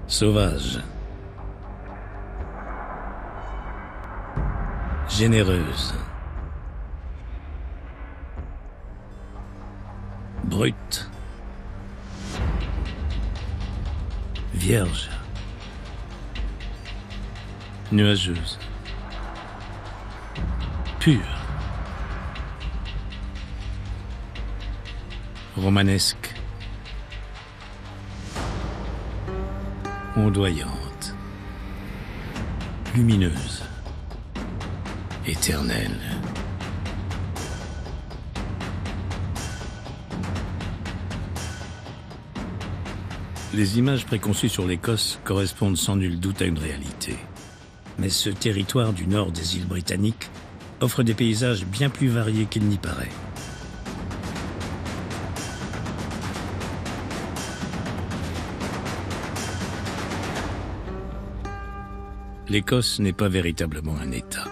Sauvage. Généreuse. Brute. Vierge. Nuageuse. Pure. Romanesque. Ondoyante. Lumineuse. Éternelle. Les images préconçues sur l'Écosse correspondent sans nul doute à une réalité. Mais ce territoire du nord des îles britanniques offre des paysages bien plus variés qu'il n'y paraît. L'Écosse n'est pas véritablement un État.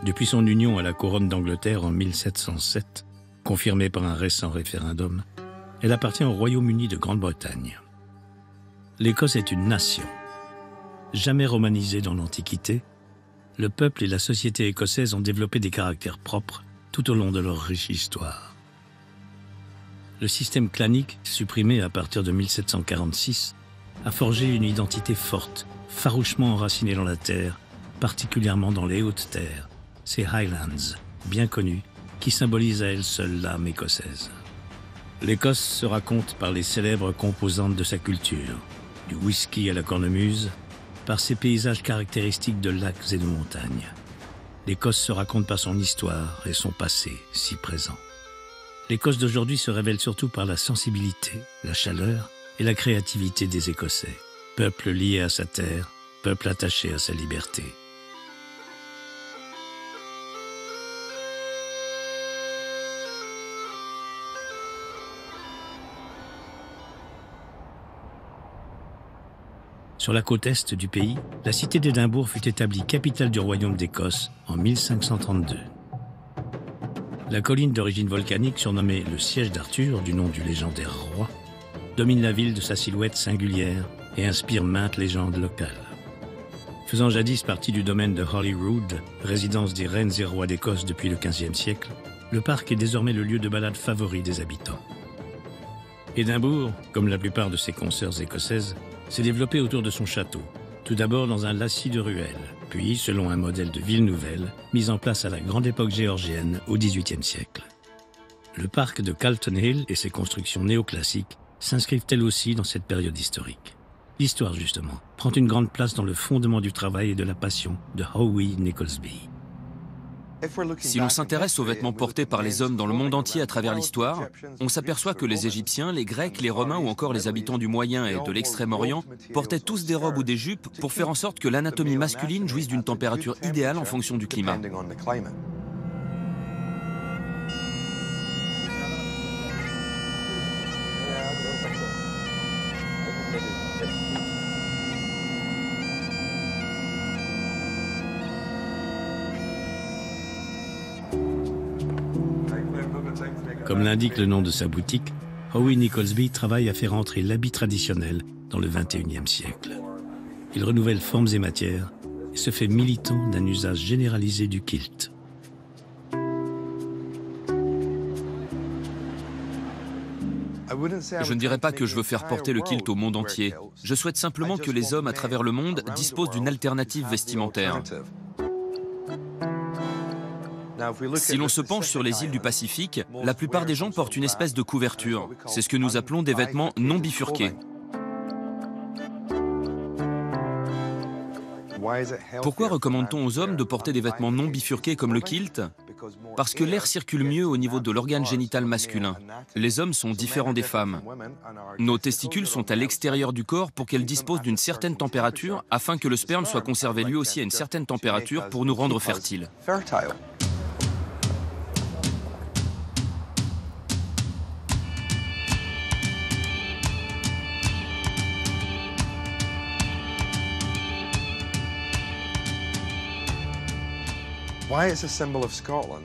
Depuis son union à la couronne d'Angleterre en 1707, confirmée par un récent référendum, elle appartient au Royaume-Uni de Grande-Bretagne. L'Écosse est une nation. Jamais romanisée dans l'Antiquité, le peuple et la société écossaise ont développé des caractères propres tout au long de leur riche histoire. Le système clanique, supprimé à partir de 1746, a forgé une identité forte, farouchement enracinée dans la terre, particulièrement dans les hautes terres, ces Highlands, bien connus, qui symbolisent à elles seules l'âme écossaise. L'Écosse se raconte par les célèbres composantes de sa culture, du whisky à la cornemuse, par ses paysages caractéristiques de lacs et de montagnes. L'Écosse se raconte par son histoire et son passé si présent. L'Écosse d'aujourd'hui se révèle surtout par la sensibilité, la chaleur et la créativité des Écossais. Peuple lié à sa terre, peuple attaché à sa liberté. Sur la côte est du pays, la cité d'Édimbourg fut établie capitale du royaume d'Écosse en 1532. La colline d'origine volcanique, surnommée le siège d'Arthur, du nom du légendaire roi, domine la ville de sa silhouette singulière et inspire maintes légendes locales. Faisant jadis partie du domaine de Holyrood, résidence des reines et rois d'Écosse depuis le XVe siècle, le parc est désormais le lieu de balade favori des habitants. Édimbourg, comme la plupart de ses consoeurs écossaises, s'est développé autour de son château, tout d'abord dans un lacis de ruelles, puis selon un modèle de ville nouvelle, mis en place à la grande époque géorgienne au XVIIIe siècle. Le parc de Calton Hill et ses constructions néoclassiques s'inscrivent elles aussi dans cette période historique. L'histoire, justement, prend une grande place dans le fondement du travail et de la passion de Howie Nicholsby. Si l'on s'intéresse aux vêtements portés par les hommes dans le monde entier à travers l'histoire, on s'aperçoit que les Égyptiens, les Grecs, les Romains ou encore les habitants du Moyen et de l'Extrême-Orient portaient tous des robes ou des jupes pour faire en sorte que l'anatomie masculine jouisse d'une température idéale en fonction du climat. Comme l'indique le nom de sa boutique, Howie Nicholsby travaille à faire entrer l'habit traditionnel dans le XXIe siècle. Il renouvelle formes et matières et se fait militant d'un usage généralisé du kilt. Je ne dirais pas que je veux faire porter le kilt au monde entier. Je souhaite simplement que les hommes à travers le monde disposent d'une alternative vestimentaire. Si l'on se penche sur les îles du Pacifique, la plupart des gens portent une espèce de couverture. C'est ce que nous appelons des vêtements non bifurqués. Pourquoi recommande-t-on aux hommes de porter des vêtements non bifurqués comme le kilt? Parce que l'air circule mieux au niveau de l'organe génital masculin. Les hommes sont différents des femmes. Nos testicules sont à l'extérieur du corps pour qu'elles disposent d'une certaine température afin que le sperme soit conservé lui aussi à une certaine température pour nous rendre fertiles.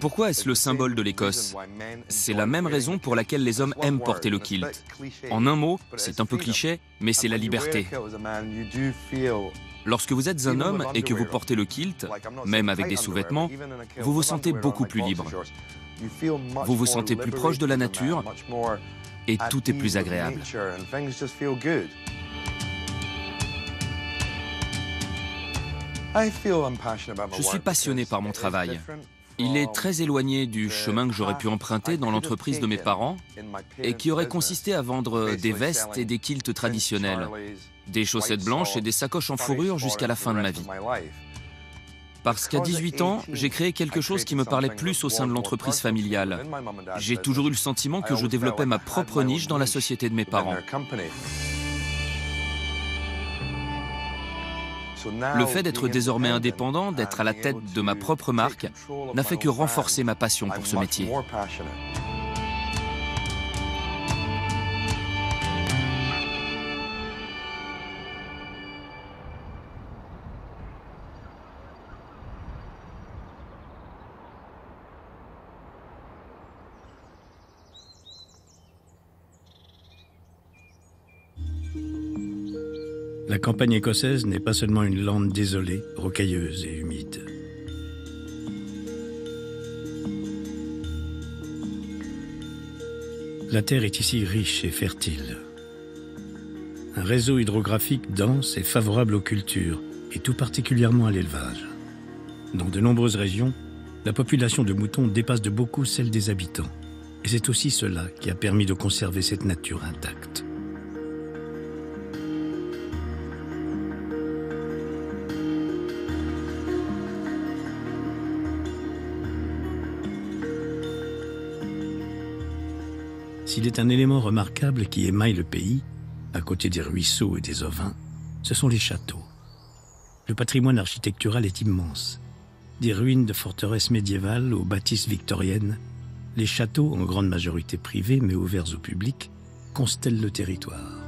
Pourquoi est-ce le symbole de l'Écosse? C'est la même raison pour laquelle les hommes aiment porter le kilt. En un mot, c'est un peu cliché, mais c'est la liberté. Lorsque vous êtes un homme et que vous portez le kilt, même avec des sous-vêtements, vous vous sentez beaucoup plus libre. Vous vous sentez plus proche de la nature et tout est plus agréable. Je suis passionné par mon travail. Il est très éloigné du chemin que j'aurais pu emprunter dans l'entreprise de mes parents et qui aurait consisté à vendre des vestes et des kilts traditionnels, des chaussettes blanches et des sacoches en fourrure jusqu'à la fin de ma vie. Parce qu'à 18 ans, j'ai créé quelque chose qui me parlait plus au sein de l'entreprise familiale. J'ai toujours eu le sentiment que je développais ma propre niche dans la société de mes parents. Le fait d'être désormais indépendant, d'être à la tête de ma propre marque, n'a fait que renforcer ma passion pour ce métier. La campagne écossaise n'est pas seulement une lande désolée, rocailleuse et humide. La terre est ici riche et fertile. Un réseau hydrographique dense et favorable aux cultures, et tout particulièrement à l'élevage. Dans de nombreuses régions, la population de moutons dépasse de beaucoup celle des habitants. Et c'est aussi cela qui a permis de conserver cette nature intacte. S'il est un élément remarquable qui émaille le pays, à côté des ruisseaux et des ovins, ce sont les châteaux. Le patrimoine architectural est immense. Des ruines de forteresses médiévales aux bâtisses victoriennes, les châteaux, en grande majorité privés mais ouverts au public, constellent le territoire.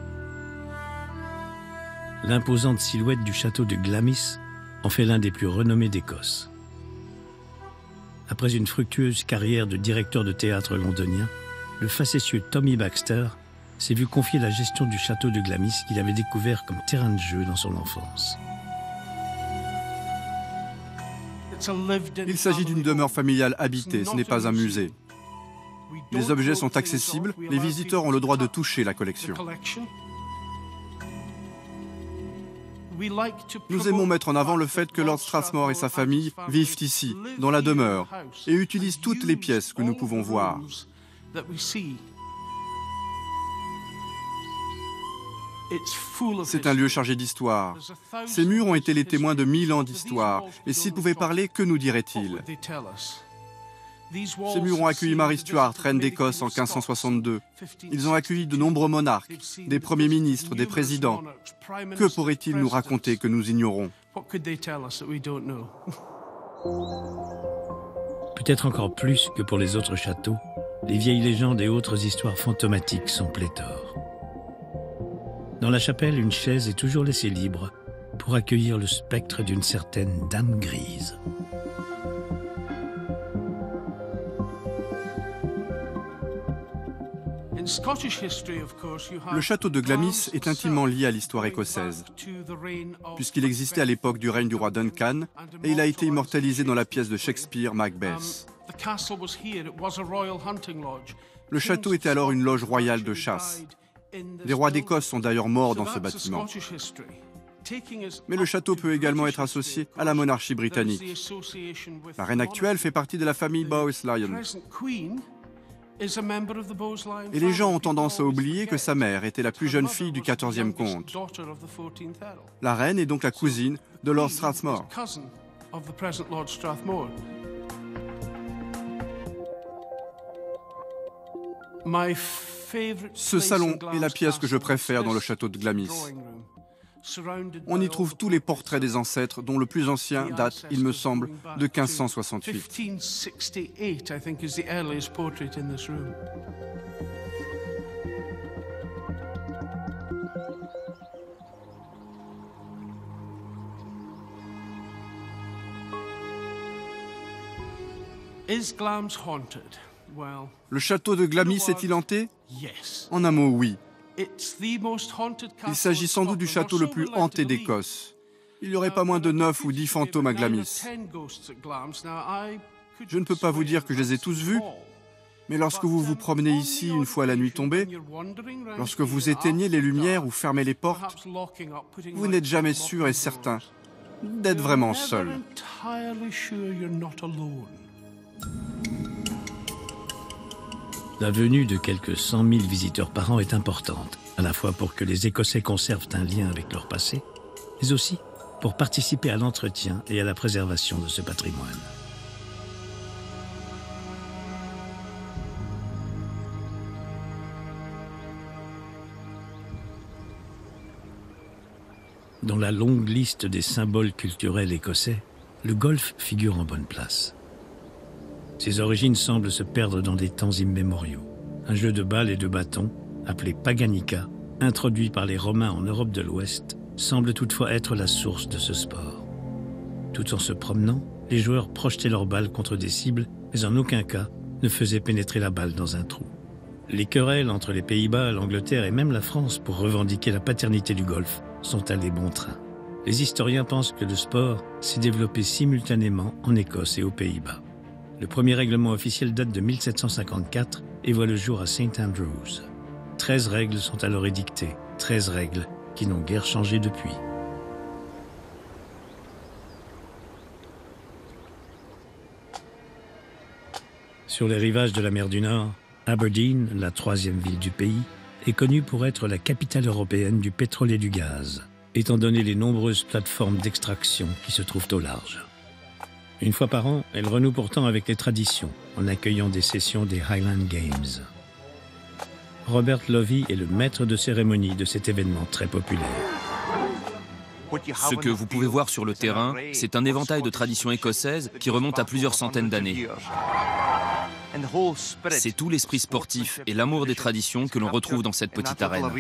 L'imposante silhouette du château de Glamis en fait l'un des plus renommés d'Écosse. Après une fructueuse carrière de directeur de théâtre londonien, le facétieux Tommy Baxter s'est vu confier la gestion du château de Glamis qu'il avait découvert comme terrain de jeu dans son enfance. Il s'agit d'une demeure familiale habitée, ce n'est pas un musée. Les objets sont accessibles, les visiteurs ont le droit de toucher la collection. Nous aimons mettre en avant le fait que Lord Strathmore et sa famille vivent ici, dans la demeure, et utilisent toutes les pièces que nous pouvons voir. C'est un lieu chargé d'histoire. Ces murs ont été les témoins de 1000 ans d'histoire, et s'ils pouvaient parler, que nous diraient-ils? Ces murs ont accueilli Mary Stuart, reine d'Écosse en 1562. Ils ont accueilli de nombreux monarques, des premiers ministres, des présidents. Que pourraient-ils nous raconter que nous ignorons? Peut-être encore plus que pour les autres châteaux, les vieilles légendes et autres histoires fantomatiques sont pléthores. Dans la chapelle, une chaise est toujours laissée libre pour accueillir le spectre d'une certaine dame grise. Le château de Glamis est intimement lié à l'histoire écossaise, puisqu'il existait à l'époque du règne du roi Duncan, et il a été immortalisé dans la pièce de Shakespeare, Macbeth. Le château était alors une loge royale de chasse. Des rois d'Écosse sont d'ailleurs morts dans ce bâtiment. Mais le château peut également être associé à la monarchie britannique. La reine actuelle fait partie de la famille Bowes-Lyon. Et les gens ont tendance à oublier que sa mère était la plus jeune fille du XIVe comte. La reine est donc la cousine de Lord Strathmore. Ce salon est la pièce que je préfère dans le château de Glamis. On y trouve tous les portraits des ancêtres, dont le plus ancien date, il me semble, de 1568. Le château de Glamis est-il hanté? En un mot, oui. Il s'agit sans doute du château le plus hanté d'Écosse. Il n'y aurait pas moins de 9 ou 10 fantômes à Glamis. Je ne peux pas vous dire que je les ai tous vus, mais lorsque vous vous promenez ici une fois la nuit tombée, lorsque vous éteignez les lumières ou fermez les portes, vous n'êtes jamais sûr et certain d'être vraiment seul. La venue de quelques 100 000 visiteurs par an est importante, à la fois pour que les Écossais conservent un lien avec leur passé, mais aussi pour participer à l'entretien et à la préservation de ce patrimoine. Dans la longue liste des symboles culturels écossais, le golf figure en bonne place. Ses origines semblent se perdre dans des temps immémoriaux. Un jeu de balles et de bâtons, appelé paganica, introduit par les Romains en Europe de l'Ouest, semble toutefois être la source de ce sport. Tout en se promenant, les joueurs projetaient leurs balles contre des cibles, mais en aucun cas ne faisaient pénétrer la balle dans un trou. Les querelles entre les Pays-Bas, l'Angleterre et même la France pour revendiquer la paternité du golf sont allées bon train. Les historiens pensent que le sport s'est développé simultanément en Écosse et aux Pays-Bas. Le premier règlement officiel date de 1754 et voit le jour à St. Andrews. 13 règles sont alors édictées, 13 règles qui n'ont guère changé depuis. Sur les rivages de la mer du Nord, Aberdeen, la troisième ville du pays, est connue pour être la capitale européenne du pétrole et du gaz, étant donné les nombreuses plateformes d'extraction qui se trouvent au large. Une fois par an, elle renoue pourtant avec les traditions, en accueillant des sessions des Highland Games. Robert Lovey est le maître de cérémonie de cet événement très populaire. Ce que vous pouvez voir sur le terrain, c'est un éventail de traditions écossaises qui remonte à plusieurs centaines d'années. C'est tout l'esprit sportif et l'amour des traditions que l'on retrouve dans cette petite arène.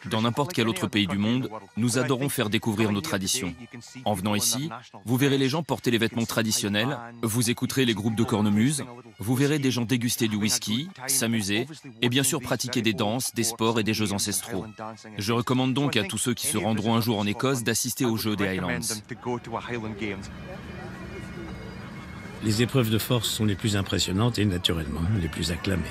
Dans n'importe quel autre pays du monde, nous adorons faire découvrir nos traditions. En venant ici, vous verrez les gens porter les vêtements traditionnels, vous écouterez les groupes de cornemuse, vous verrez des gens déguster du whisky, s'amuser et bien sûr pratiquer des danses, des sports et des jeux ancestraux. Je recommande donc à tous ceux qui se rendront un jour en Écosse d'assister aux Jeux des Highlands. Les épreuves de force sont les plus impressionnantes et naturellement les plus acclamées.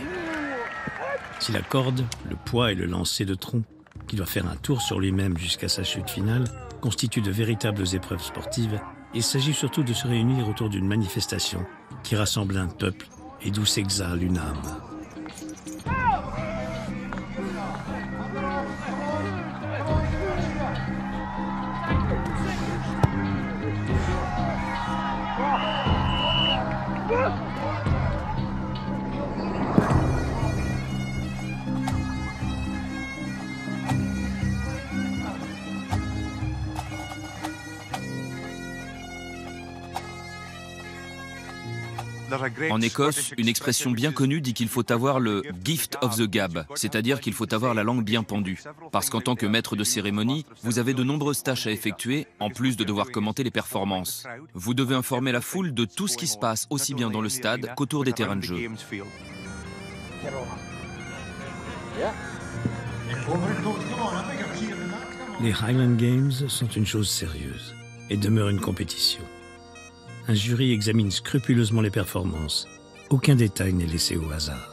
Si la corde, le poids et le lancer de tronc, qui doit faire un tour sur lui-même jusqu'à sa chute finale, constituent de véritables épreuves sportives, il s'agit surtout de se réunir autour d'une manifestation qui rassemble un peuple et d'où s'exhale une âme. En Écosse, une expression bien connue dit qu'il faut avoir le « gift of the gab », c'est-à-dire qu'il faut avoir la langue bien pendue. Parce qu'en tant que maître de cérémonie, vous avez de nombreuses tâches à effectuer, en plus de devoir commenter les performances. Vous devez informer la foule de tout ce qui se passe, aussi bien dans le stade qu'autour des terrains de jeu. Les Highland Games sont une chose sérieuse et demeurent une compétition. Un jury examine scrupuleusement les performances. Aucun détail n'est laissé au hasard.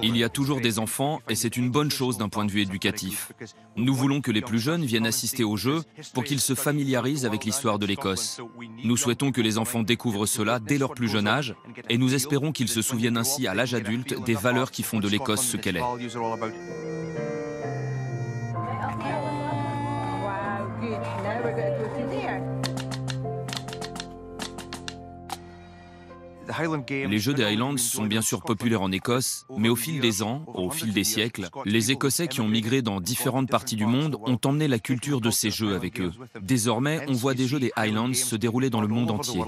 Il y a toujours des enfants et c'est une bonne chose d'un point de vue éducatif. Nous voulons que les plus jeunes viennent assister aux Jeux pour qu'ils se familiarisent avec l'histoire de l'Écosse. Nous souhaitons que les enfants découvrent cela dès leur plus jeune âge et nous espérons qu'ils se souviennent ainsi à l'âge adulte des valeurs qui font de l'Écosse ce qu'elle est. Les jeux des Highlands sont bien sûr populaires en Écosse, mais au fil des ans, au fil des siècles, les Écossais qui ont migré dans différentes parties du monde ont emmené la culture de ces jeux avec eux. Désormais, on voit des jeux des Highlands se dérouler dans le monde entier.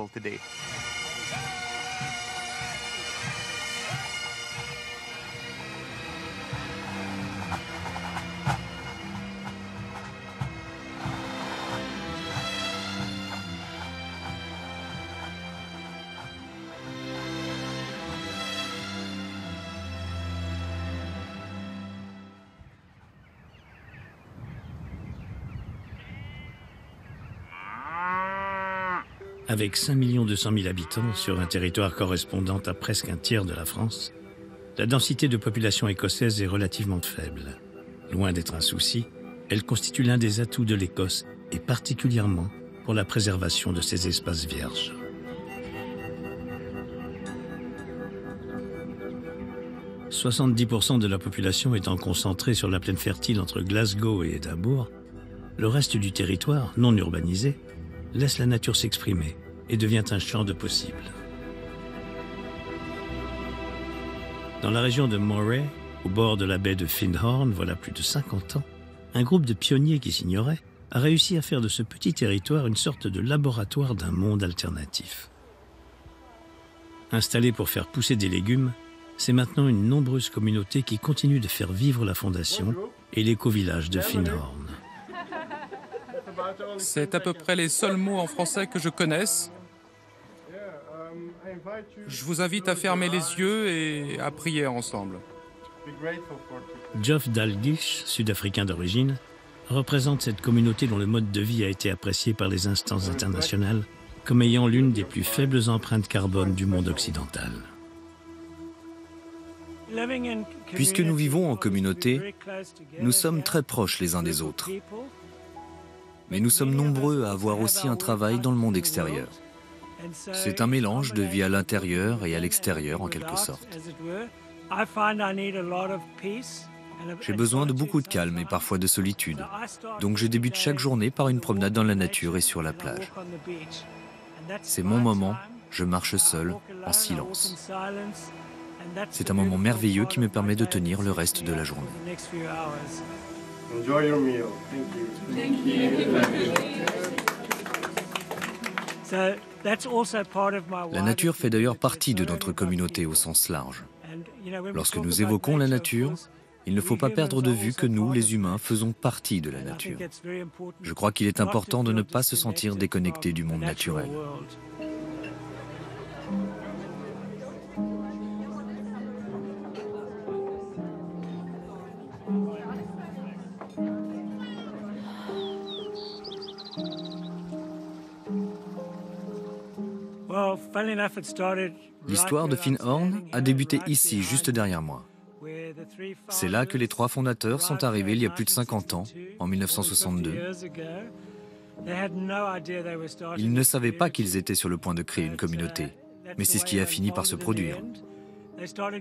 Avec 5 200 000 habitants sur un territoire correspondant à presque un tiers de la France, la densité de population écossaise est relativement faible. Loin d'être un souci, elle constitue l'un des atouts de l'Écosse et particulièrement pour la préservation de ses espaces vierges. « 70% de la population étant concentrée sur la plaine fertile entre Glasgow et Édimbourg, le reste du territoire, non urbanisé, laisse la nature s'exprimer et devient un champ de possibles. Dans la région de Moray, au bord de la baie de Findhorn, voilà plus de 50 ans, un groupe de pionniers qui s'ignorait a réussi à faire de ce petit territoire une sorte de laboratoire d'un monde alternatif. Installé pour faire pousser des légumes, c'est maintenant une nombreuse communauté qui continue de faire vivre la fondation et l'éco-village de Findhorn. C'est à peu près les seuls mots en français que je connaisse. Je vous invite à fermer les yeux et à prier ensemble. Geoff Dalglish, sud-africain d'origine, représente cette communauté dont le mode de vie a été apprécié par les instances internationales comme ayant l'une des plus faibles empreintes carbone du monde occidental. Puisque nous vivons en communauté, nous sommes très proches les uns des autres. Mais nous sommes nombreux à avoir aussi un travail dans le monde extérieur. C'est un mélange de vie à l'intérieur et à l'extérieur en quelque sorte. J'ai besoin de beaucoup de calme et parfois de solitude. Donc je débute chaque journée par une promenade dans la nature et sur la plage. C'est mon moment, je marche seul, en silence. C'est un moment merveilleux qui me permet de tenir le reste de la journée. Enjoy your meal. Thank you. La nature fait d'ailleurs partie de notre communauté au sens large. Lorsque nous évoquons la nature, il ne faut pas perdre de vue que nous, les humains, faisons partie de la nature. Je crois qu'il est important de ne pas se sentir déconnecté du monde naturel. L'histoire de Findhorn a débuté ici, juste derrière moi. C'est là que les trois fondateurs sont arrivés il y a plus de 50 ans, en 1962. Ils ne savaient pas qu'ils étaient sur le point de créer une communauté, mais c'est ce qui a fini par se produire.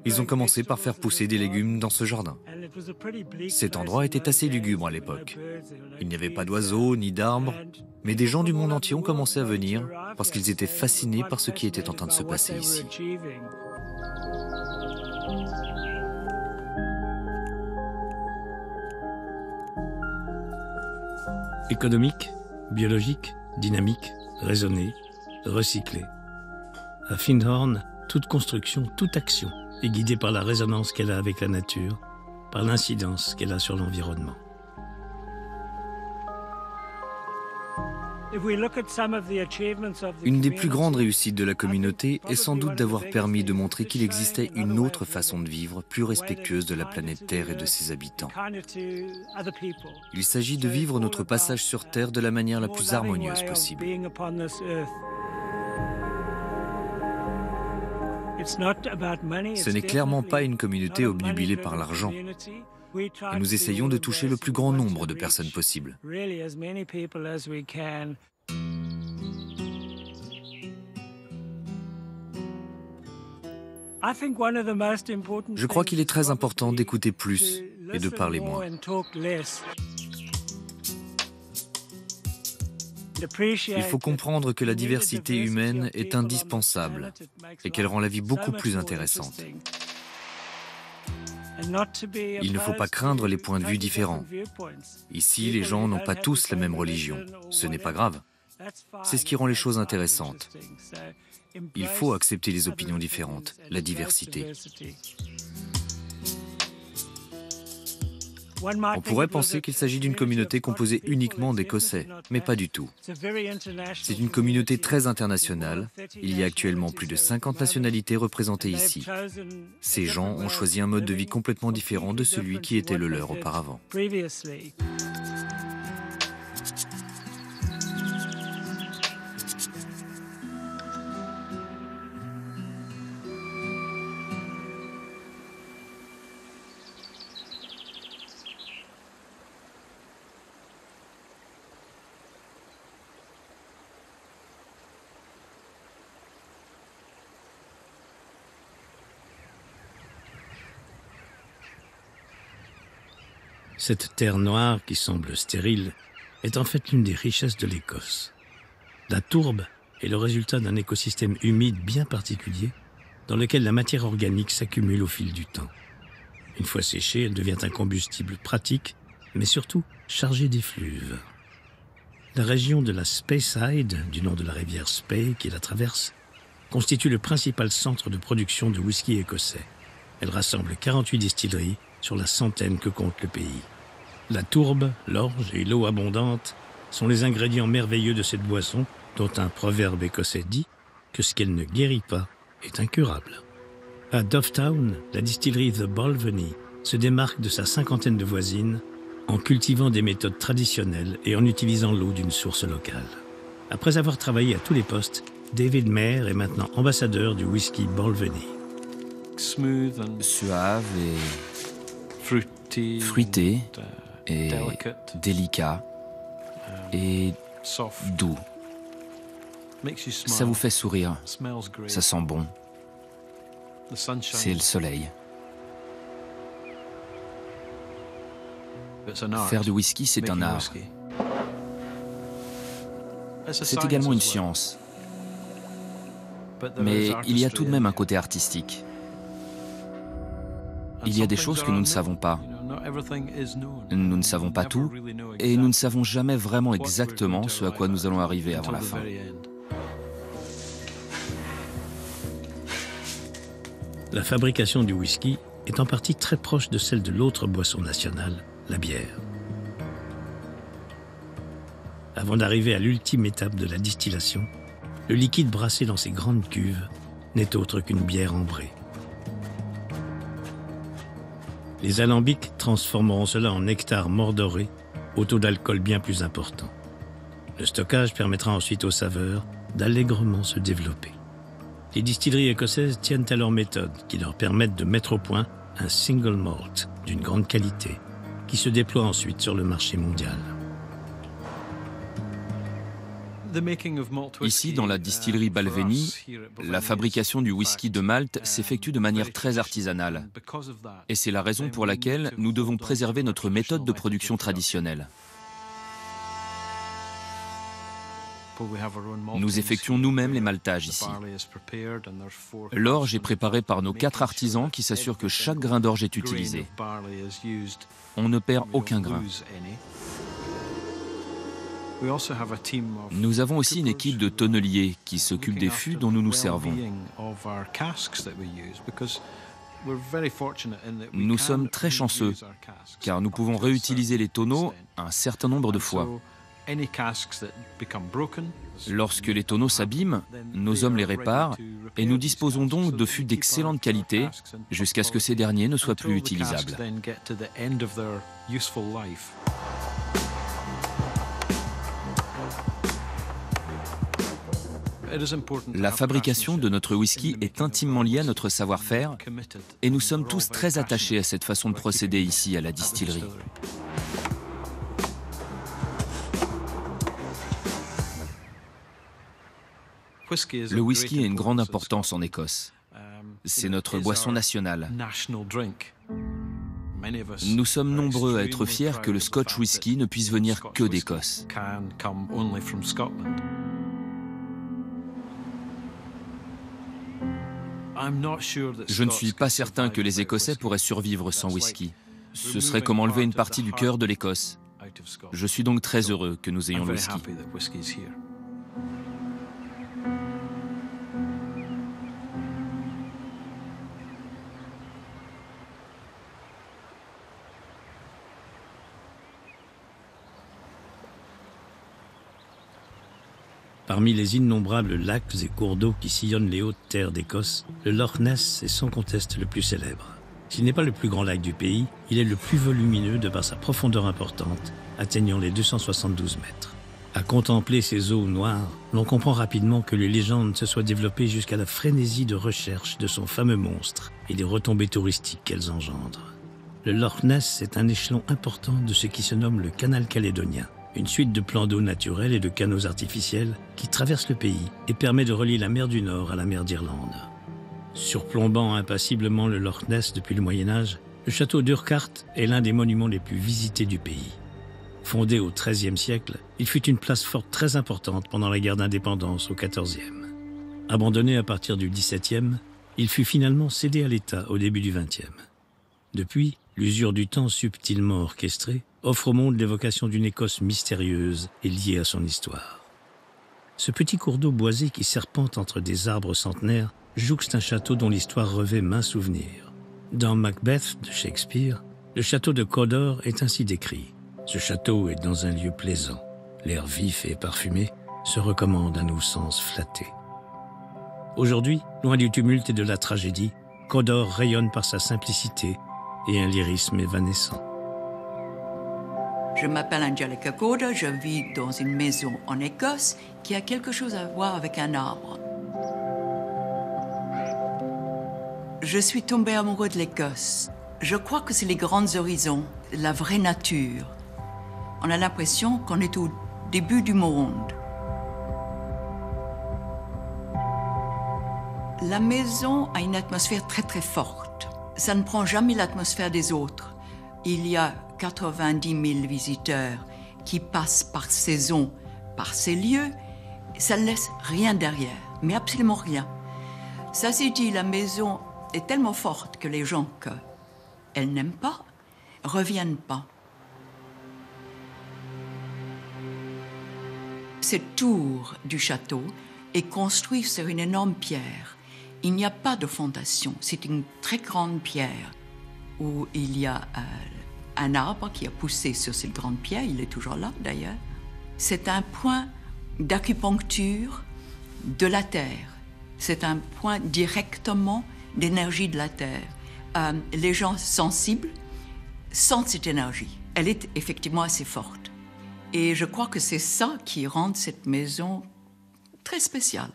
Ils ont commencé par faire pousser des légumes dans ce jardin. Cet endroit était assez lugubre à l'époque. Il n'y avait pas d'oiseaux ni d'arbres, mais des gens du monde entier ont commencé à venir parce qu'ils étaient fascinés par ce qui était en train de se passer ici. Économique, biologique, dynamique, raisonnée, recyclée. À Findhorn, toute construction, toute action est guidée par la résonance qu'elle a avec la nature, par l'incidence qu'elle a sur l'environnement. Une des plus grandes réussites de la communauté est sans doute d'avoir permis de montrer qu'il existait une autre façon de vivre, plus respectueuse de la planète Terre et de ses habitants. Il s'agit de vivre notre passage sur Terre de la manière la plus harmonieuse possible. Ce n'est clairement pas une communauté obnubilée par l'argent. Et nous essayons de toucher le plus grand nombre de personnes possible. Je crois qu'il est très important d'écouter plus et de parler moins. Il faut comprendre que la diversité humaine est indispensable et qu'elle rend la vie beaucoup plus intéressante. Il ne faut pas craindre les points de vue différents. Ici, les gens n'ont pas tous la même religion. Ce n'est pas grave. C'est ce qui rend les choses intéressantes. Il faut accepter les opinions différentes, la diversité. On pourrait penser qu'il s'agit d'une communauté composée uniquement d'Écossais, mais pas du tout. C'est une communauté très internationale. Il y a actuellement plus de 50 nationalités représentées ici. Ces gens ont choisi un mode de vie complètement différent de celui qui était le leur auparavant. Cette terre noire qui semble stérile est en fait l'une des richesses de l'Écosse. La tourbe est le résultat d'un écosystème humide bien particulier dans lequel la matière organique s'accumule au fil du temps. Une fois séchée, elle devient un combustible pratique, mais surtout chargé d'effluves. La région de la Speyside, du nom de la rivière Spey qui la traverse, constitue le principal centre de production de whisky écossais. Elle rassemble 48 distilleries sur la centaine que compte le pays. La tourbe, l'orge et l'eau abondante sont les ingrédients merveilleux de cette boisson dont un proverbe écossais dit que ce qu'elle ne guérit pas est incurable. À Dufftown, la distillerie The Balvenie se démarque de sa cinquantaine de voisines en cultivant des méthodes traditionnelles et en utilisant l'eau d'une source locale. Après avoir travaillé à tous les postes, David Mayer est maintenant ambassadeur du whisky Balvenie. Suave et fruité et délicat et doux. Ça vous fait sourire, ça sent bon. C'est le soleil. Faire du whisky, c'est un art. C'est également une science. Mais il y a tout de même un côté artistique. Il y a des choses que nous ne savons pas. Nous ne savons pas tout, et nous ne savons jamais vraiment exactement ce à quoi nous allons arriver avant la fin. La fabrication du whisky est en partie très proche de celle de l'autre boisson nationale, la bière. Avant d'arriver à l'ultime étape de la distillation, le liquide brassé dans ces grandes cuves n'est autre qu'une bière ambrée. Les alambics transformeront cela en nectar mordoré, au taux d'alcool bien plus important. Le stockage permettra ensuite aux saveurs d'allègrement se développer. Les distilleries écossaises tiennent à leur méthode qui leur permettent de mettre au point un single malt d'une grande qualité qui se déploie ensuite sur le marché mondial. Ici, dans la distillerie Balvenie, la fabrication du whisky de Malte s'effectue de manière très artisanale. Et c'est la raison pour laquelle nous devons préserver notre méthode de production traditionnelle. Nous effectuons nous-mêmes les maltages ici. L'orge est préparée par nos 4 artisans qui s'assurent que chaque grain d'orge est utilisé. On ne perd aucun grain. Nous avons aussi une équipe de tonneliers qui s'occupe des fûts dont nous nous servons. Nous sommes très chanceux, car nous pouvons réutiliser les tonneaux un certain nombre de fois. Lorsque les tonneaux s'abîment, nos hommes les réparent et nous disposons donc de fûts d'excellente qualité jusqu'à ce que ces derniers ne soient plus utilisables. La fabrication de notre whisky est intimement liée à notre savoir-faire et nous sommes tous très attachés à cette façon de procéder ici à la distillerie. Le whisky a une grande importance en Écosse. C'est notre boisson nationale. Nous sommes nombreux à être fiers que le Scotch whisky ne puisse venir que d'Écosse. Je ne suis pas certain que les Écossais pourraient survivre sans whisky. Ce serait comme enlever une partie du cœur de l'Écosse. Je suis donc très heureux que nous ayons le whisky. Parmi les innombrables lacs et cours d'eau qui sillonnent les hautes terres d'Écosse, le Loch Ness est sans conteste le plus célèbre. S'il n'est pas le plus grand lac du pays, il est le plus volumineux de par sa profondeur importante, atteignant les 272 mètres. À contempler ces eaux noires, l'on comprend rapidement que les légendes se soient développées jusqu'à la frénésie de recherche de son fameux monstre et des retombées touristiques qu'elles engendrent. Le Loch Ness est un échelon important de ce qui se nomme le canal calédonien, une suite de plans d'eau naturels et de canaux artificiels qui traversent le pays et permet de relier la mer du Nord à la mer d'Irlande. Surplombant impassiblement le Loch Ness depuis le Moyen-Âge, le château d'Urquhart est l'un des monuments les plus visités du pays. Fondé au XIIIe siècle, il fut une place forte très importante pendant la guerre d'indépendance au XIVe. Abandonné à partir du XVIIe, il fut finalement cédé à l'État au début du XXe. Depuis, l'usure du temps subtilement orchestrée offre au monde l'évocation d'une Écosse mystérieuse et liée à son histoire. Ce petit cours d'eau boisé qui serpente entre des arbres centenaires jouxte un château dont l'histoire revêt maints souvenirs. Dans Macbeth de Shakespeare, le château de Cawdor est ainsi décrit. Ce château est dans un lieu plaisant. L'air vif et parfumé se recommande à nos sens flattés. Aujourd'hui, loin du tumulte et de la tragédie, Cawdor rayonne par sa simplicité et un lyrisme évanescent. Je m'appelle Angelica Cawdor, je vis dans une maison en Écosse qui a quelque chose à voir avec un arbre. Je suis tombée amoureux de l'Écosse. Je crois que c'est les grands horizons, la vraie nature. On a l'impression qu'on est au début du monde. La maison a une atmosphère très très forte. Ça ne prend jamais l'atmosphère des autres. Il y a 90 000 visiteurs qui passent par saison, par ces lieux. Ça ne laisse rien derrière, mais absolument rien. Ça s'est dit, la maison est tellement forte que les gens qu'elle n'aime pas reviennent pas. Cette tour du château est construite sur une énorme pierre. Il n'y a pas de fondation, c'est une très grande pierre où il y a un arbre qui a poussé sur cette grande pierre, il est toujours là d'ailleurs. C'est un point d'acupuncture de la Terre. C'est un point directement d'énergie de la Terre. Les gens sensibles sentent cette énergie. Elle est effectivement assez forte. Et je crois que c'est ça qui rend cette maison très spéciale.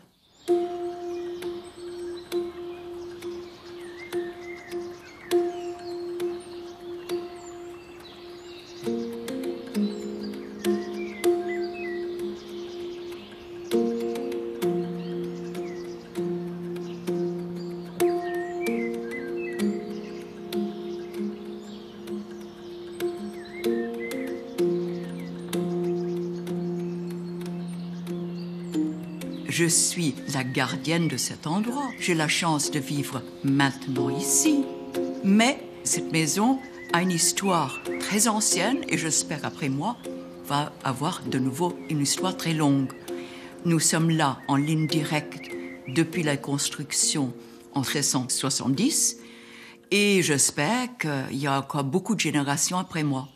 Je suis la gardienne de cet endroit. J'ai la chance de vivre maintenant ici. Mais cette maison a une histoire très ancienne et j'espère après moi va avoir de nouveau une histoire très longue. Nous sommes là en ligne directe depuis la construction en 1370 et j'espère qu'il y a encore beaucoup de générations après moi.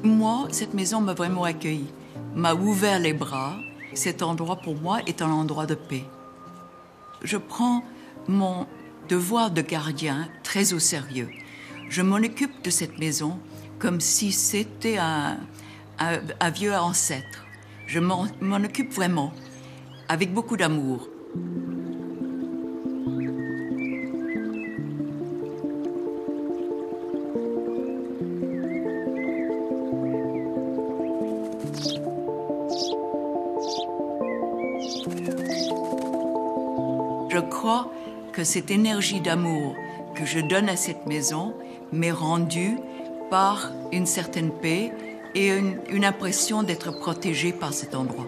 Moi, cette maison m'a vraiment accueillie, m'a ouvert les bras. cet endroit pour moi est un endroit de paix. Je prends mon devoir de gardien très au sérieux. Je m'en occupe de cette maison comme si c'était un vieux ancêtre. Je m'en occupe vraiment, avec beaucoup d'amour. Je crois que cette énergie d'amour que je donne à cette maison m'est rendue par une certaine paix et une impression d'être protégée par cet endroit.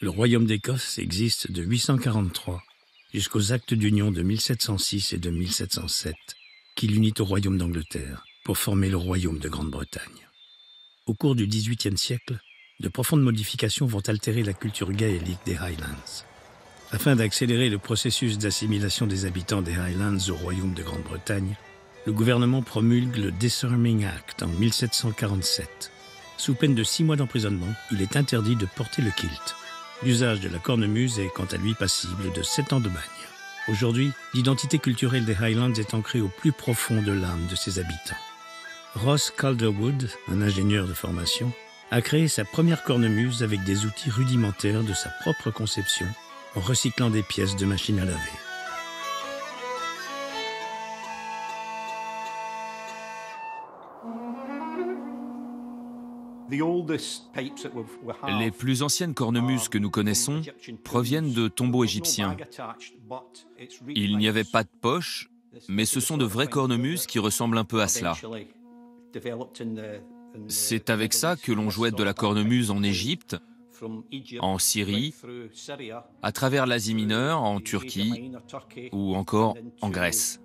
Le royaume d'Écosse existe de 843 jusqu'aux actes d'union de 1706 et de 1707 qui l'unit au royaume d'Angleterre pour former le royaume de Grande-Bretagne. Au cours du XVIIIe siècle, de profondes modifications vont altérer la culture gaélique des Highlands. Afin d'accélérer le processus d'assimilation des habitants des Highlands au royaume de Grande-Bretagne, le gouvernement promulgue le Disarming Act en 1747. Sous peine de 6 mois d'emprisonnement, il est interdit de porter le kilt. L'usage de la cornemuse est quant à lui passible de 7 ans de bagne. Aujourd'hui, l'identité culturelle des Highlands est ancrée au plus profond de l'âme de ses habitants. Ross Calderwood, un ingénieur de formation, a créé sa première cornemuse avec des outils rudimentaires de sa propre conception, en recyclant des pièces de machine à laver. Les plus anciennes cornemuses que nous connaissons proviennent de tombeaux égyptiens. Il n'y avait pas de poche, mais ce sont de vraies cornemuses qui ressemblent un peu à cela. C'est avec ça que l'on jouait de la cornemuse en Égypte, en Syrie, à travers l'Asie mineure, en Turquie ou encore en Grèce.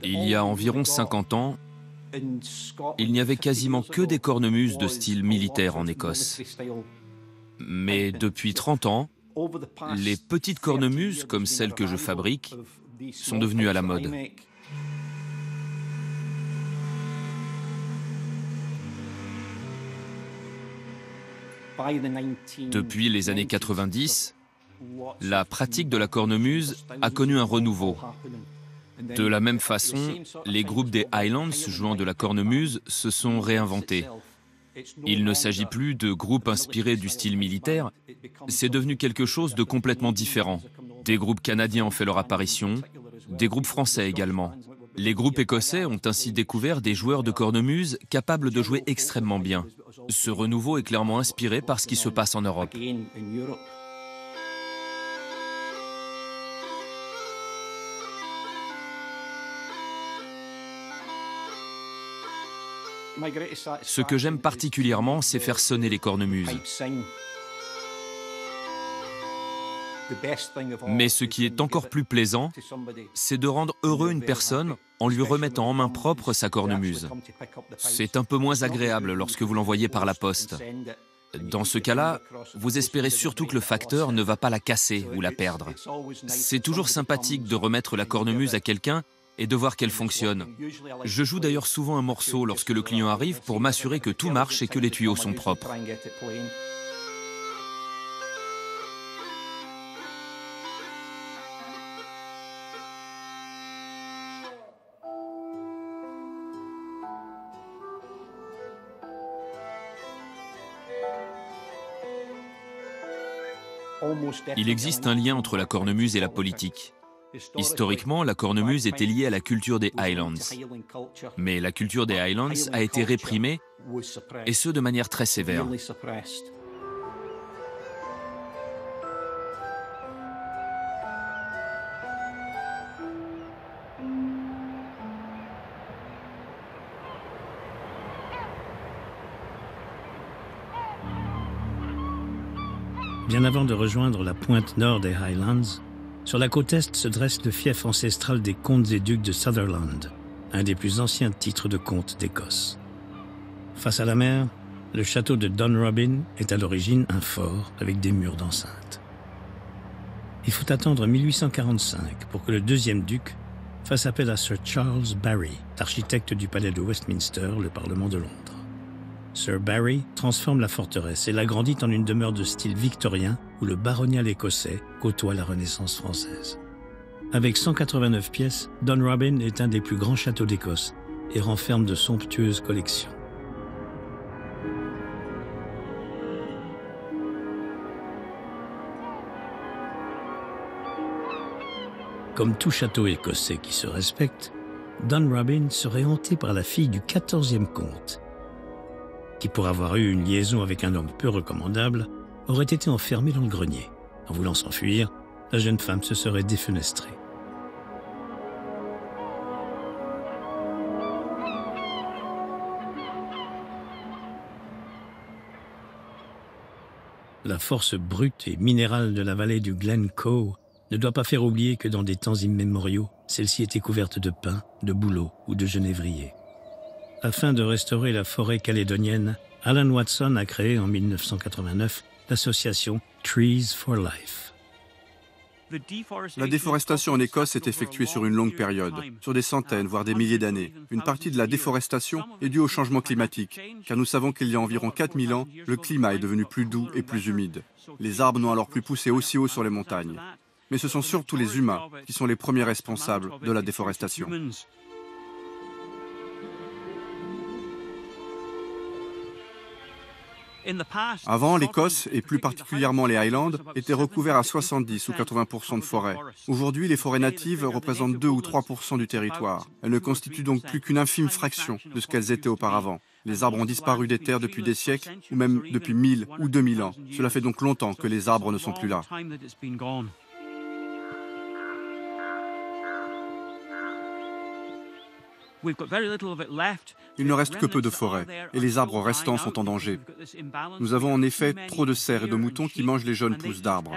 Il y a environ 50 ans, il n'y avait quasiment que des cornemuses de style militaire en Écosse. Mais depuis 30 ans, les petites cornemuses, comme celles que je fabrique, sont devenues à la mode. Depuis les années 90, la pratique de la cornemuse a connu un renouveau. De la même façon, les groupes des Highlands jouant de la cornemuse se sont réinventés. Il ne s'agit plus de groupes inspirés du style militaire, c'est devenu quelque chose de complètement différent. Des groupes canadiens ont fait leur apparition, des groupes français également. Les groupes écossais ont ainsi découvert des joueurs de cornemuse capables de jouer extrêmement bien. Ce renouveau est clairement inspiré par ce qui se passe en Europe. Ce que j'aime particulièrement, c'est faire sonner les cornemuses. Mais ce qui est encore plus plaisant, c'est de rendre heureux une personne en lui remettant en main propre sa cornemuse. C'est un peu moins agréable lorsque vous l'envoyez par la poste. Dans ce cas-là, vous espérez surtout que le facteur ne va pas la casser ou la perdre. C'est toujours sympathique de remettre la cornemuse à quelqu'un et de voir qu'elle fonctionne. Je joue d'ailleurs souvent un morceau lorsque le client arrive pour m'assurer que tout marche et que les tuyaux sont propres. Il existe un lien entre la cornemuse et la politique. Historiquement, la cornemuse était liée à la culture des Highlands. Mais la culture des Highlands a été réprimée, et ce de manière très sévère. Bien avant de rejoindre la pointe nord des Highlands, sur la côte est se dresse le fief ancestral des comtes et ducs de Sutherland, un des plus anciens titres de comte d'Écosse. Face à la mer, le château de Dunrobin est à l'origine un fort avec des murs d'enceinte. Il faut attendre 1845 pour que le deuxième duc fasse appel à Sir Charles Barry, architecte du palais de Westminster, le Parlement de Londres. Sir Barry transforme la forteresse et l'agrandit en une demeure de style victorien où le baronial écossais côtoie la Renaissance française. Avec 189 pièces, Dunrobin est un des plus grands châteaux d'Écosse et renferme de somptueuses collections. Comme tout château écossais qui se respecte, Dunrobin serait hanté par la fille du 14e comte, qui, pour avoir eu une liaison avec un homme peu recommandable, aurait été enfermée dans le grenier. En voulant s'enfuir, la jeune femme se serait défenestrée. La force brute et minérale de la vallée du Glen Coe ne doit pas faire oublier que dans des temps immémoriaux, celle-ci était couverte de pins, de bouleaux ou de genévriers. Afin de restaurer la forêt calédonienne, Alan Watson a créé en 1989 l'association Trees for Life. La déforestation en Écosse est effectuée sur une longue période, sur des centaines, voire des milliers d'années. Une partie de la déforestation est due au changement climatique, car nous savons qu'il y a environ 4000 ans, le climat est devenu plus doux et plus humide. Les arbres n'ont alors plus poussé aussi haut sur les montagnes. Mais ce sont surtout les humains qui sont les premiers responsables de la déforestation. Avant, l'Écosse, et plus particulièrement les Highlands, étaient recouverts à 70 ou 80% de forêts. Aujourd'hui, les forêts natives représentent 2 ou 3% du territoire. Elles ne constituent donc plus qu'une infime fraction de ce qu'elles étaient auparavant. Les arbres ont disparu des terres depuis des siècles, ou même depuis 1000 ou 2000 ans. Cela fait donc longtemps que les arbres ne sont plus là. Il ne reste que peu de forêts, et les arbres restants sont en danger. Nous avons en effet trop de cerfs et de moutons qui mangent les jeunes pousses d'arbres.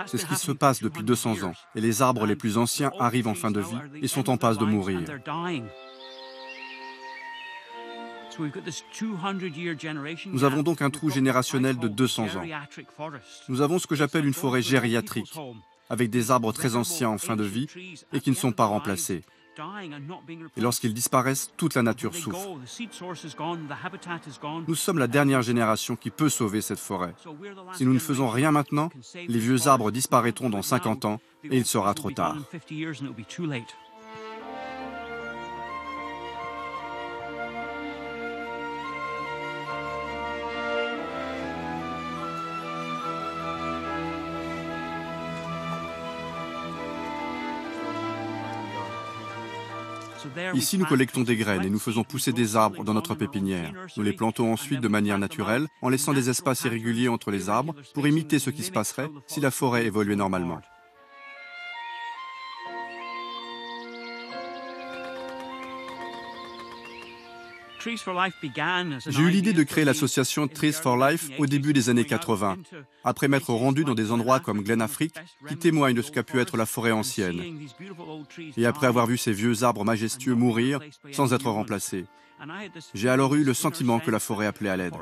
C'est ce qui se passe depuis 200 ans, et les arbres les plus anciens arrivent en fin de vie et sont en passe de mourir. Nous avons donc un trou générationnel de 200 ans. Nous avons ce que j'appelle une forêt gériatrique, avec des arbres très anciens en fin de vie et qui ne sont pas remplacés. Et lorsqu'ils disparaissent, toute la nature souffre. Nous sommes la dernière génération qui peut sauver cette forêt. Si nous ne faisons rien maintenant, les vieux arbres disparaîtront dans 50 ans et il sera trop tard. Ici, nous collectons des graines et nous faisons pousser des arbres dans notre pépinière. Nous les plantons ensuite de manière naturelle, en laissant des espaces irréguliers entre les arbres pour imiter ce qui se passerait si la forêt évoluait normalement. J'ai eu l'idée de créer l'association Trees for Life au début des années 80, après m'être rendu dans des endroits comme Glen Affric, qui témoignent de ce qu'a pu être la forêt ancienne, et après avoir vu ces vieux arbres majestueux mourir sans être remplacés. J'ai alors eu le sentiment que la forêt appelait à l'aide.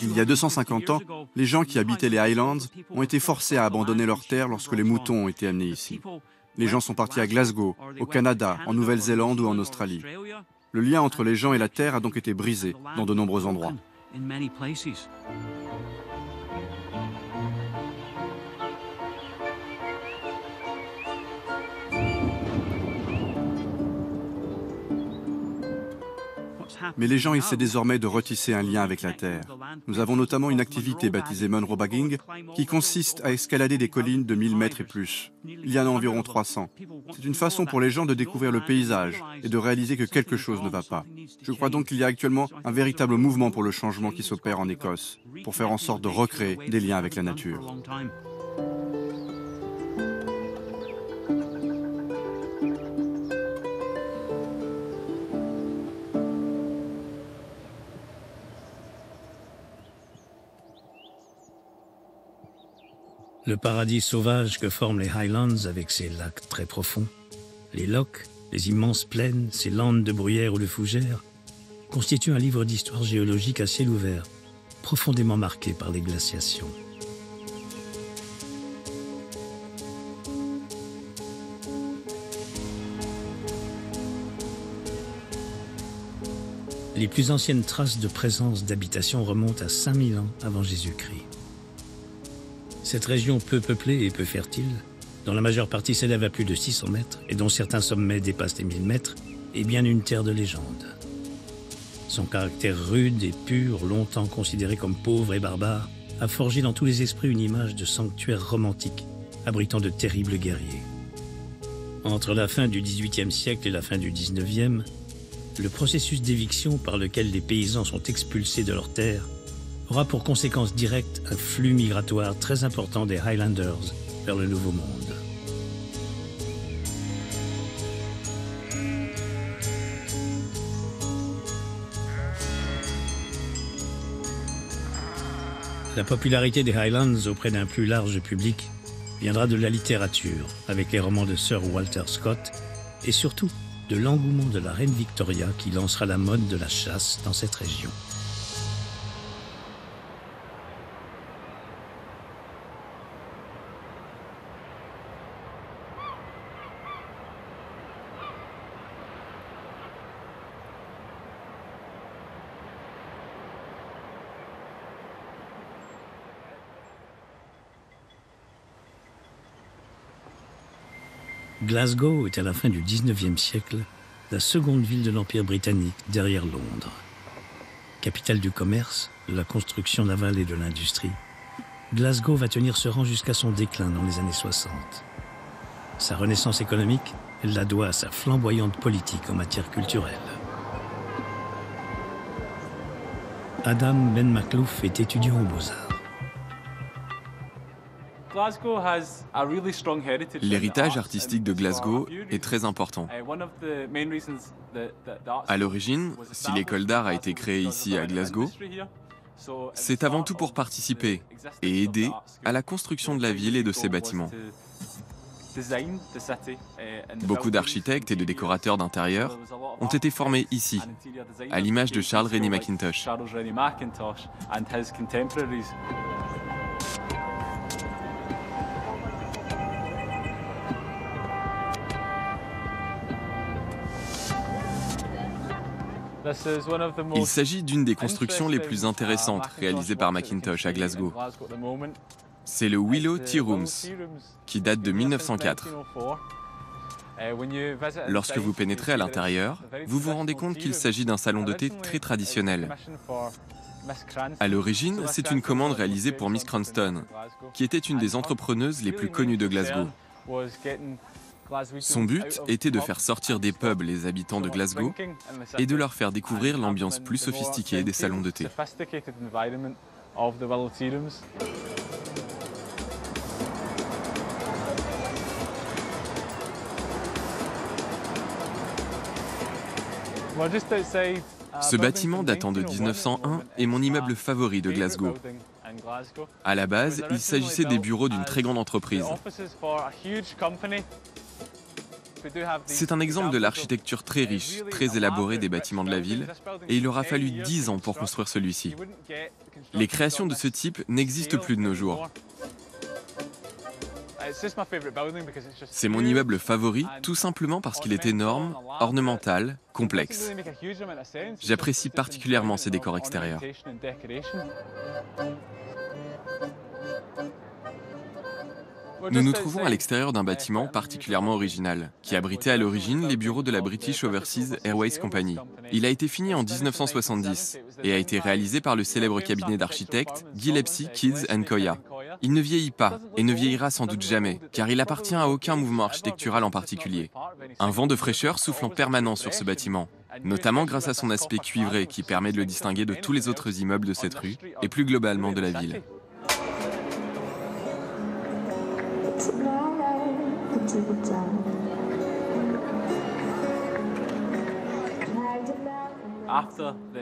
Il y a 250 ans, les gens qui habitaient les Highlands ont été forcés à abandonner leurs terres lorsque les moutons ont été amenés ici. Les gens sont partis à Glasgow, au Canada, en Nouvelle-Zélande ou en Australie. Le lien entre les gens et la terre a donc été brisé dans de nombreux endroits. Mais les gens essaient désormais de retisser un lien avec la Terre. Nous avons notamment une activité baptisée Munro Bagging qui consiste à escalader des collines de 1000 mètres et plus. Il y en a environ 300. C'est une façon pour les gens de découvrir le paysage et de réaliser que quelque chose ne va pas. Je crois donc qu'il y a actuellement un véritable mouvement pour le changement qui s'opère en Écosse, pour faire en sorte de recréer des liens avec la nature. Le paradis sauvage que forment les Highlands avec ses lacs très profonds, les lochs, les immenses plaines, ces landes de bruyère ou de fougères, constitue un livre d'histoire géologique à ciel ouvert, profondément marqué par les glaciations. Les plus anciennes traces de présence d'habitation remontent à 5000 ans avant Jésus-Christ. Cette région peu peuplée et peu fertile, dont la majeure partie s'élève à plus de 600 mètres et dont certains sommets dépassent les 1000 mètres, est bien une terre de légende. Son caractère rude et pur, longtemps considéré comme pauvre et barbare, a forgé dans tous les esprits une image de sanctuaire romantique, abritant de terribles guerriers. Entre la fin du XVIIIe siècle et la fin du XIXe, le processus d'éviction par lequel les paysans sont expulsés de leurs terres aura pour conséquence directe un flux migratoire très important des Highlanders vers le Nouveau Monde. La popularité des Highlands auprès d'un plus large public viendra de la littérature, avec les romans de Sir Walter Scott, et surtout de l'engouement de la reine Victoria qui lancera la mode de la chasse dans cette région. Glasgow est à la fin du XIXe siècle la seconde ville de l'Empire britannique derrière Londres. Capitale du commerce, de la construction navale et de l'industrie, Glasgow va tenir ce rang jusqu'à son déclin dans les années 60. Sa renaissance économique, elle la doit à sa flamboyante politique en matière culturelle. Adam Ben Makhlouf est étudiant aux Beaux-Arts. L'héritage artistique de Glasgow est très important. À l'origine, si l'école d'art a été créée ici à Glasgow, c'est avant tout pour participer et aider à la construction de la ville et de ses bâtiments. Beaucoup d'architectes et de décorateurs d'intérieur ont été formés ici, à l'image de Charles Rennie Mackintosh. Il s'agit d'une des constructions les plus intéressantes réalisées par Mackintosh à Glasgow. C'est le Willow Tea Rooms, qui date de 1904. Lorsque vous pénétrez à l'intérieur, vous vous rendez compte qu'il s'agit d'un salon de thé très traditionnel. À l'origine, c'est une commande réalisée pour Miss Cranston, qui était une des entrepreneuses les plus connues de Glasgow. Son but était de faire sortir des pubs les habitants de Glasgow et de leur faire découvrir l'ambiance plus sophistiquée des salons de thé. Ce bâtiment datant de 1901 est mon immeuble favori de Glasgow. À la base, il s'agissait des bureaux d'une très grande entreprise. C'est un exemple de l'architecture très riche, très élaborée des bâtiments de la ville, et il aura fallu 10 ans pour construire celui-ci. Les créations de ce type n'existent plus de nos jours. C'est mon immeuble favori, tout simplement parce qu'il est énorme, ornemental, complexe. J'apprécie particulièrement ses décors extérieurs. Nous nous trouvons à l'extérieur d'un bâtiment particulièrement original, qui abritait à l'origine les bureaux de la British Overseas Airways Company. Il a été fini en 1970 et a été réalisé par le célèbre cabinet d'architectes Gillespie, Kids & Koya. Il ne vieillit pas et ne vieillira sans doute jamais, car il appartient à aucun mouvement architectural en particulier. Un vent de fraîcheur souffle en permanence sur ce bâtiment, notamment grâce à son aspect cuivré qui permet de le distinguer de tous les autres immeubles de cette rue et plus globalement de la ville.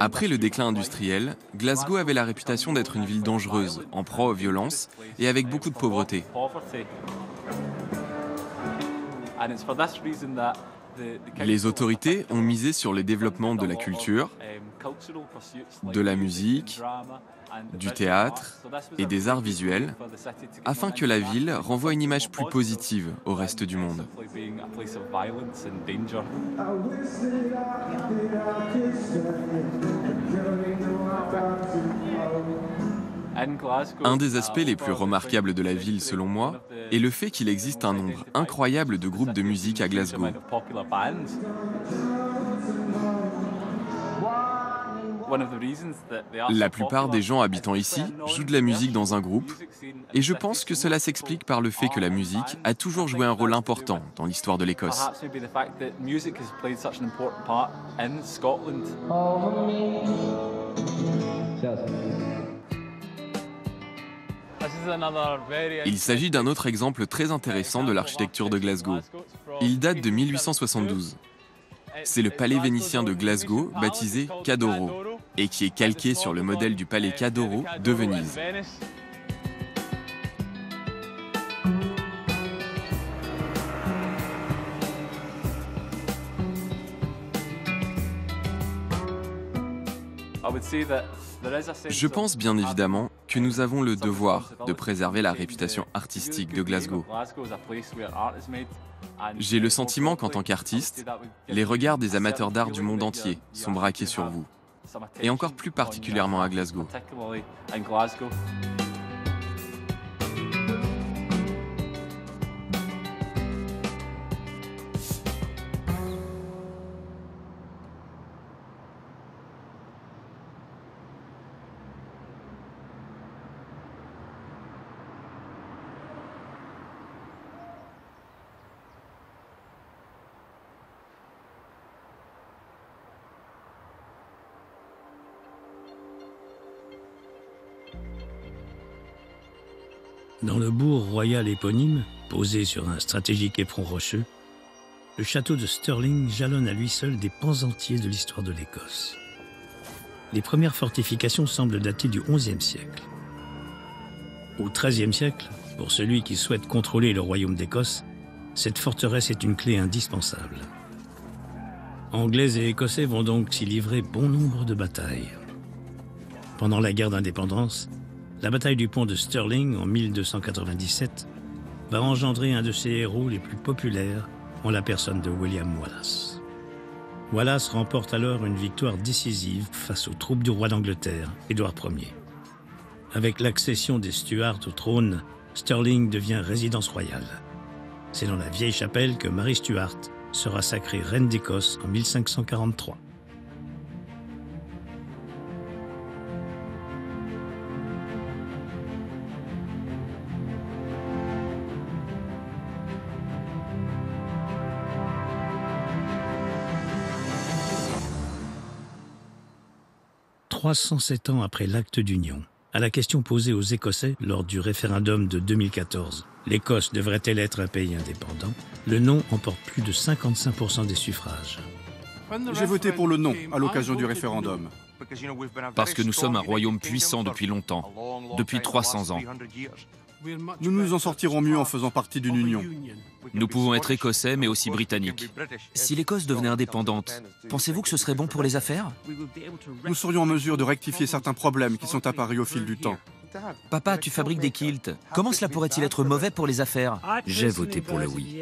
Après le déclin industriel, Glasgow avait la réputation d'être une ville dangereuse, en proie aux violences et avec beaucoup de pauvreté. Les autorités ont misé sur le développement de la culture, de la musique, du théâtre et des arts visuels, afin que la ville renvoie une image plus positive au reste du monde. Un des aspects les plus remarquables de la ville, selon moi, est le fait qu'il existe un nombre incroyable de groupes de musique à Glasgow. La plupart des gens habitant ici jouent de la musique dans un groupe, et je pense que cela s'explique par le fait que la musique a toujours joué un rôle important dans l'histoire de l'Écosse. Il s'agit d'un autre exemple très intéressant de l'architecture de Glasgow. Il date de 1872. C'est le palais vénitien de Glasgow, baptisé Cadoro, et qui est calqué sur le modèle du palais Cadoro de Venise. Je pense bien évidemment que nous avons le devoir de préserver la réputation artistique de Glasgow. J'ai le sentiment qu'en tant qu'artiste, les regards des amateurs d'art du monde entier sont braqués sur vous, et encore plus particulièrement à Glasgow. Dans le bourg royal éponyme, posé sur un stratégique éperon rocheux, le château de Stirling jalonne à lui seul des pans entiers de l'histoire de l'Écosse. Les premières fortifications semblent dater du XIe siècle. Au XIIIe siècle, pour celui qui souhaite contrôler le royaume d'Écosse, cette forteresse est une clé indispensable. Anglais et Écossais vont donc s'y livrer bon nombre de batailles. Pendant la guerre d'indépendance, la bataille du pont de Stirling en 1297 va engendrer un de ses héros les plus populaires en la personne de William Wallace. Wallace remporte alors une victoire décisive face aux troupes du roi d'Angleterre, Édouard Ier. Avec l'accession des Stuarts au trône, Stirling devient résidence royale. C'est dans la vieille chapelle que Marie Stuart sera sacrée reine d'Écosse en 1543. « 307 ans après l'acte d'union, à la question posée aux Écossais lors du référendum de 2014, l'Écosse devrait-elle être un pays indépendant? Le non emporte plus de 55% des suffrages. J'ai voté pour le non à l'occasion du référendum. Parce que nous sommes un royaume puissant depuis longtemps, depuis 300 ans. Nous nous en sortirons mieux en faisant partie d'une union. Nous pouvons être écossais, mais aussi britanniques. Si l'Écosse devenait indépendante, pensez-vous que ce serait bon pour les affaires? Nous serions en mesure de rectifier certains problèmes qui sont apparus au fil du temps. Papa, tu fabriques des kilts. Comment cela pourrait-il être mauvais pour les affaires? J'ai voté pour le oui.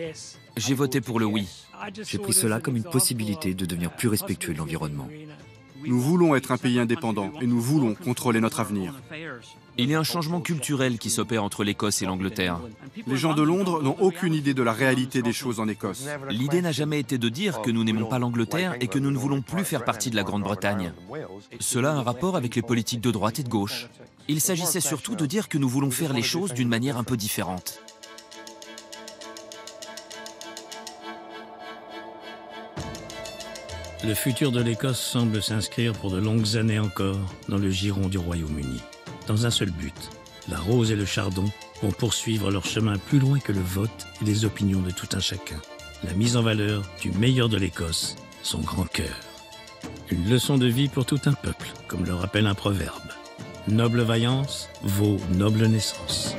J'ai voté pour le oui. J'ai pris cela comme une possibilité de devenir plus respectueux de l'environnement. Nous voulons être un pays indépendant et nous voulons contrôler notre avenir. Il y a un changement culturel qui s'opère entre l'Écosse et l'Angleterre. Les gens de Londres n'ont aucune idée de la réalité des choses en Écosse. L'idée n'a jamais été de dire que nous n'aimons pas l'Angleterre et que nous ne voulons plus faire partie de la Grande-Bretagne. Cela a un rapport avec les politiques de droite et de gauche. Il s'agissait surtout de dire que nous voulons faire les choses d'une manière un peu différente. Le futur de l'Écosse semble s'inscrire pour de longues années encore dans le giron du Royaume-Uni. Dans un seul but, la rose et le chardon vont poursuivre leur chemin plus loin que le vote et les opinions de tout un chacun. La mise en valeur du meilleur de l'Écosse, son grand cœur. Une leçon de vie pour tout un peuple, comme le rappelle un proverbe. Noble vaillance vaut noble naissance.